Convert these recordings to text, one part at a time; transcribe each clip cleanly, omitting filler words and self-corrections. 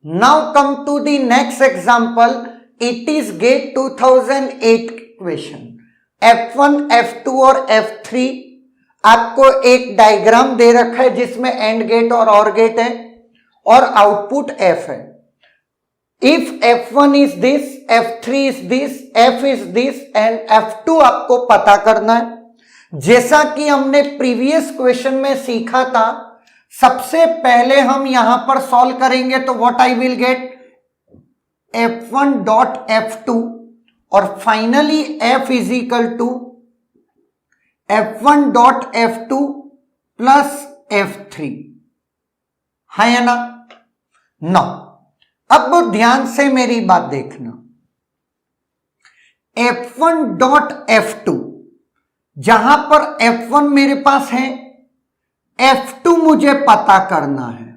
Now come to the next example. It is GATE 2008 question. F1, F2 और F3 आपको एक diagram दे रखा है जिसमें एंड गेट और OR गेट है और आउटपुट F है. If F1 is this, F3 is this, F is this and F2 आपको पता करना है. जैसा कि हमने प्रीवियस क्वेश्चन में सीखा था, सबसे पहले हम यहां पर सॉल्व करेंगे तो what I will get F1 dot F2 और finally F is equal to F1 dot F2 plus F3 है ना. नो, अब ध्यान से मेरी बात देखना. F1 डॉट F2, जहां पर F1 मेरे पास है, F2 मुझे पता करना है,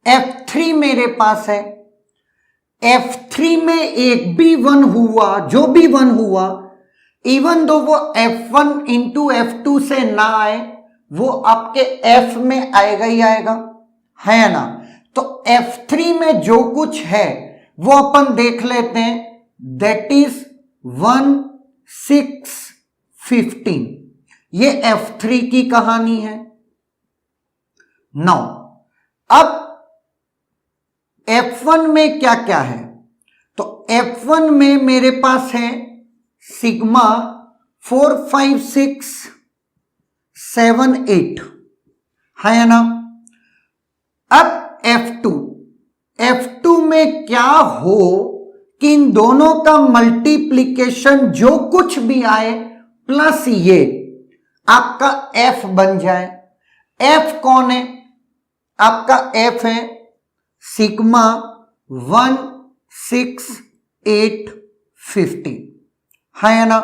F3 मेरे पास है. F3 में एक भी 1 हुआ, जो भी 1 हुआ, इवन दो वो F1 इंटू F2 से ना आए, वो आपके F में आएगा ही आएगा, है ना. तो F3 में जो कुछ है वो अपन देख लेते हैं. That is 1, 6, 15. ये F3 की कहानी है. नाउ अब F1 में क्या क्या है, तो F1 में मेरे पास है सिग्मा 4, 5, 6, 7, 8 है ना. अब F2 में क्या हो कि इन दोनों का मल्टीप्लिकेशन जो कुछ भी आए प्लस ये आपका F बन जाए. F कौन है? आपका F है सिग्मा 1, 6, 8, 15 है ना.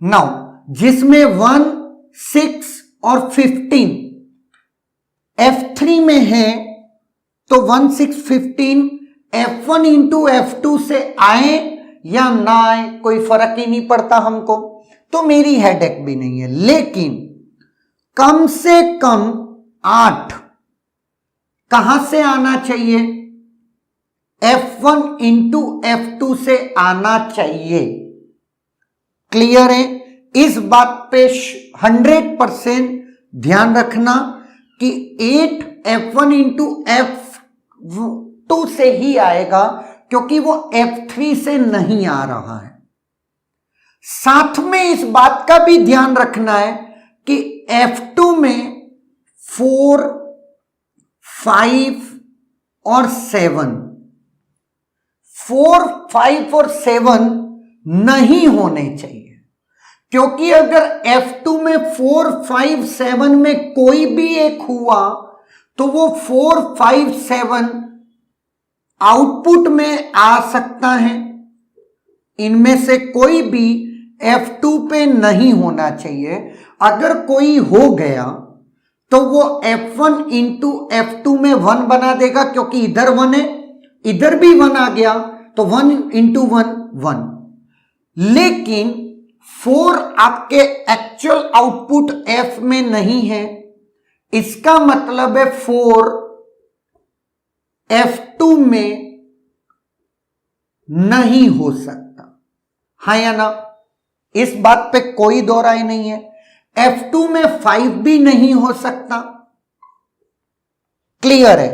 नाउ जिसमें 1, 6 और 15 F3 में है, तो 1, 6, 15 F1 इंटू F2 से आए या ना आए कोई फर्क ही नहीं पड़ता हमको, तो मेरी हेडेक भी नहीं है. लेकिन कम से कम 8 कहां से आना चाहिए? F1 इंटू F2 से आना चाहिए. क्लियर है? इस बात पे 100% ध्यान रखना कि 8 F1 इंटू F2 से ही आएगा, क्योंकि वो F3 से नहीं आ रहा है. साथ में इस बात का भी ध्यान रखना है कि F2 में 4, 5 और 7, 4, 5 और 7 नहीं होने चाहिए, क्योंकि अगर F2 में 4, 5, 7 में कोई भी एक हुआ तो वो 4, 5, 7 आउटपुट में आ सकता है. इनमें से कोई भी F2 पे नहीं होना चाहिए. अगर कोई हो गया तो वो F1 इंटू F2 में 1 बना देगा, क्योंकि इधर 1 है, इधर भी 1 आ गया, तो 1 इंटू 1, 1. लेकिन 4 आपके एक्चुअल आउटपुट F में नहीं है. इसका मतलब है 4 F2 में नहीं हो सकता, है या ना. इस बात पे कोई दो राय नहीं है. F2 में 5 भी नहीं हो सकता. क्लियर है?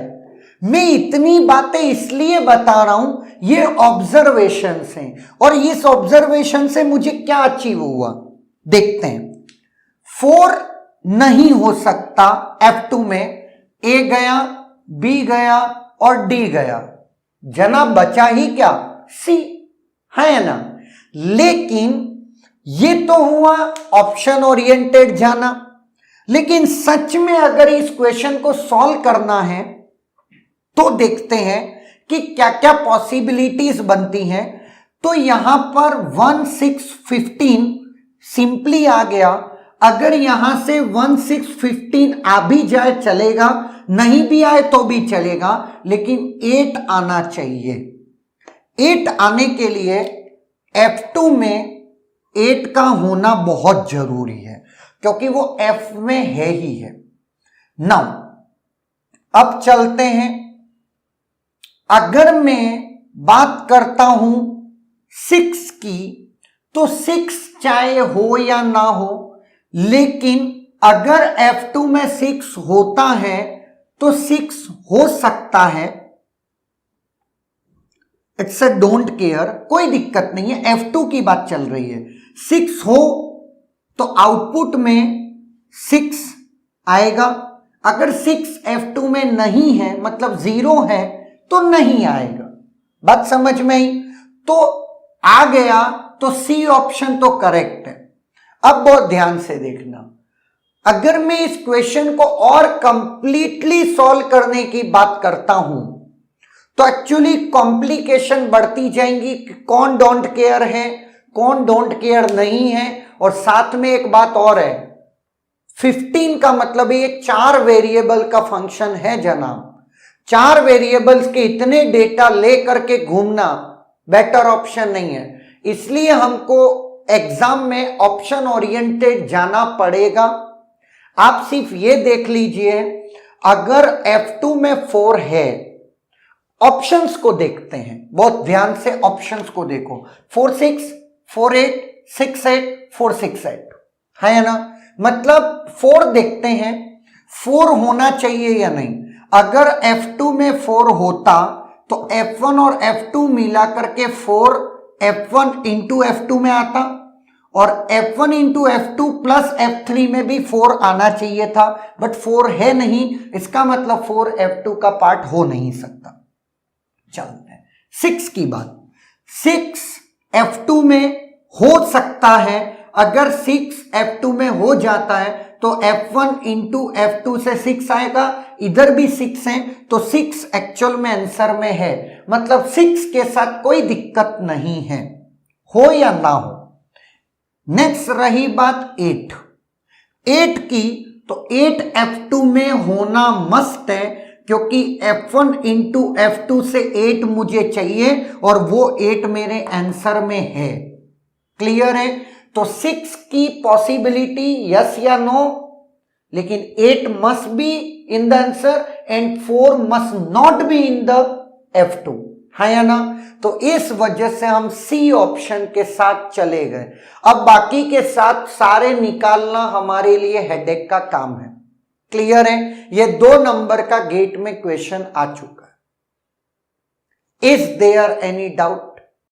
मैं इतनी बातें इसलिए बता रहा हूं, ये ऑब्जर्वेशन हैं, और इस ऑब्जर्वेशन से मुझे क्या अचीव हुआ देखते हैं. 4 नहीं हो सकता F2 में. A गया, B गया और D गया, जनाब बचा ही क्या? C, है ना. लेकिन ये तो हुआ ऑप्शन ओरिएंटेड जाना. लेकिन सच में अगर इस क्वेश्चन को सॉल्व करना है तो देखते हैं कि क्या क्या पॉसिबिलिटीज बनती हैं. तो यहां पर 1, 6, 15 सिंपली आ गया. अगर यहां से 1, 6, 15 आ भी जाए चलेगा, नहीं भी आए तो भी चलेगा, लेकिन 8 आना चाहिए. 8 आने के लिए F2 में 8 का होना बहुत जरूरी है, क्योंकि वो F में है ही है. नाउ अब चलते हैं अगर मैं बात करता हूं 6 की, तो 6 चाहे हो या ना हो, लेकिन अगर F2 में 6 होता है तो 6 हो सकता है, इट्स अ डोंट केयर, कोई दिक्कत नहीं है, F2 की बात चल रही है। 6 हो तो आउटपुट में 6 आएगा, अगर 6 F2 में नहीं है मतलब 0 है तो नहीं आएगा। बात समझ में आई? तो आ गया तो सी ऑप्शन तो करेक्ट है। अब बहुत ध्यान से देखना, अगर मैं इस क्वेश्चन को और कंप्लीटली सॉल्व करने की बात करता हूं तो एक्चुअली कॉम्प्लिकेशन बढ़ती जाएंगी कि कौन डोंट केयर है, कौन डोंट केयर नहीं है। और साथ में एक बात और है, 15 का मतलब ये 4 वेरिएबल का फंक्शन है जनाब। 4 वेरिएबल्स के इतने डेटा लेकर के घूमना बेटर ऑप्शन नहीं है, इसलिए हमको एग्जाम में ऑप्शन ओरिएंटेड जाना पड़ेगा। आप सिर्फ ये देख लीजिए, अगर F2 में 4 है, ऑप्शंस को देखते हैं, बहुत ध्यान से ऑप्शंस को देखो, 4 6 4 8 6 8 4 6 8 है ना, मतलब 4 देखते हैं, 4 होना चाहिए या नहीं। अगर F2 में 4 होता तो F1 और F2 मिला करके 4 F1 इंटू F2 में आता, और F1 into F2 plus F3 में भी 4 आना चाहिए था, बट 4 है नहीं, इसका मतलब 4 F2 का पार्ट हो नहीं सकता। चलते हैं 6 की बात, 6 F2 में हो सकता है, अगर 6 F2 में हो जाता है तो F1 इंटू F2 से 6 आएगा, इधर भी 6 है तो 6 एक्चुअल में आंसर में है, मतलब 6 के साथ कोई दिक्कत नहीं है, हो या ना हो। नेक्स्ट रही बात 8 की, तो 8 F2 में होना मस्ट है, क्योंकि F1 इंटू F2 से 8 मुझे चाहिए और वो 8 मेरे आंसर में है। क्लियर है? तो 6 की पॉसिबिलिटी यस या नो, लेकिन 8 must be in the answer and 4 must not be in the F2, है या ना। तो इस वजह से हम सी ऑप्शन के साथ चले गए। अब बाकी के साथ सारे निकालना हमारे लिए हेडेक का काम है। क्लियर है? ये 2 नंबर का गेट में क्वेश्चन आ चुका है। Is there any doubt?